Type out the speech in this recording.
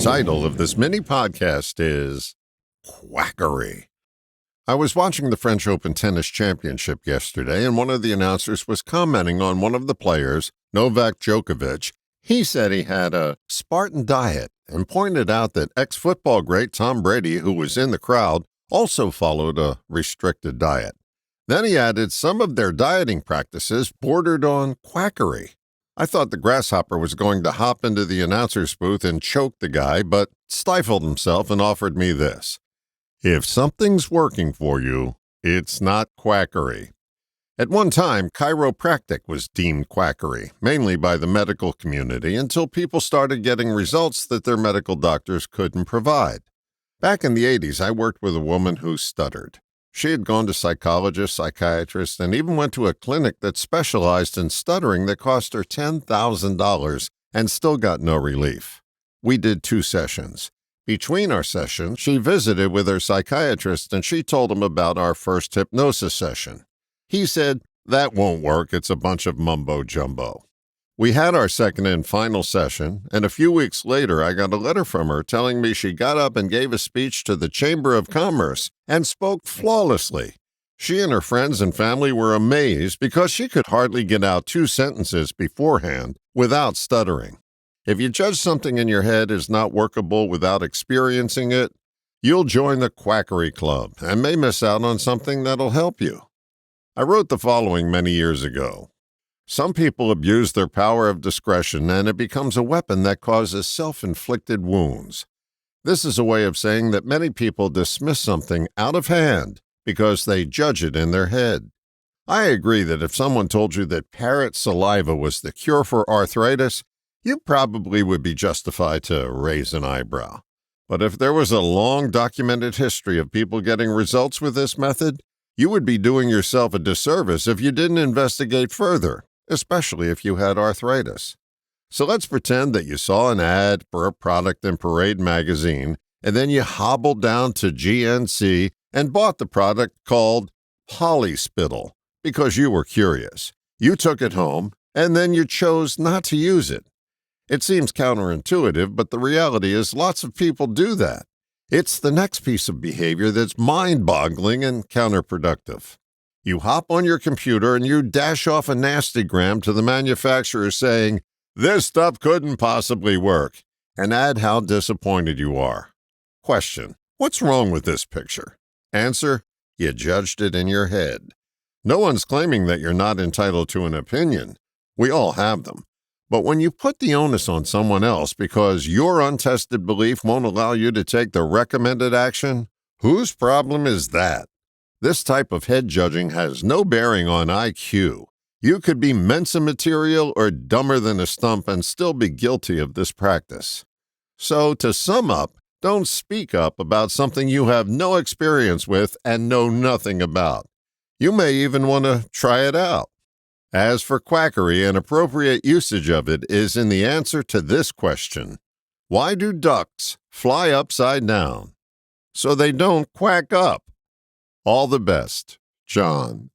title of this mini podcast is Quackery. I was watching the French Open Tennis Championship yesterday, and one of the announcers was commenting on one of the players, Novak Djokovic. He said he had a Spartan diet and pointed out that ex-football great Tom Brady, who was in the crowd, also followed a restricted diet. Then he added some of their dieting practices bordered on quackery. I thought the Grasshopper was going to hop into the announcer's booth and choke the guy, but stifled himself and offered me this. If something's working for you, it's not quackery. At one time, chiropractic was deemed quackery, mainly by the medical community, until people started getting results that their medical doctors couldn't provide. Back in the 80s, I worked with a woman who stuttered. She had gone to psychologists, psychiatrists, and even went to a clinic that specialized in stuttering that cost her $10,000 and still got no relief. We did 2 sessions. Between our sessions, she visited with her psychiatrist and she told him about our first hypnosis session. He said, "That won't work, it's a bunch of mumbo-jumbo." We had our second and final session, and a few weeks later I got a letter from her telling me she got up and gave a speech to the Chamber of Commerce and spoke flawlessly. She and her friends and family were amazed because she could hardly get out 2 sentences beforehand without stuttering. If you judge something in your head is not workable without experiencing it, you'll join the Quackery Club and may miss out on something that'll help you. I wrote the following many years ago. Some people abuse their power of discretion, and it becomes a weapon that causes self-inflicted wounds. This is a way of saying that many people dismiss something out of hand because they judge it in their head. I agree that if someone told you that parrot saliva was the cure for arthritis, you probably would be justified to raise an eyebrow. But if there was a long documented history of people getting results with this method, you would be doing yourself a disservice if you didn't investigate further, especially if you had arthritis. So let's pretend that you saw an ad for a product in Parade magazine, and then you hobbled down to GNC and bought the product called Polyspittle because you were curious. You took it home, and then you chose not to use it. It seems counterintuitive, but the reality is lots of people do that. It's the next piece of behavior that's mind-boggling and counterproductive. You hop on your computer and you dash off a nastygram to the manufacturer saying, "This stuff couldn't possibly work," and add how disappointed you are. Question: what's wrong with this picture? Answer: you judged it in your head. No one's claiming that you're not entitled to an opinion. We all have them. But when you put the onus on someone else because your untested belief won't allow you to take the recommended action, whose problem is that? This type of head judging has no bearing on IQ. You could be Mensa material or dumber than a stump and still be guilty of this practice. So, to sum up, don't speak up about something you have no experience with and know nothing about. You may even want to try it out. As for quackery, an appropriate usage of it is in the answer to this question. Why do ducks fly upside down? So they don't quack up. All the best, John.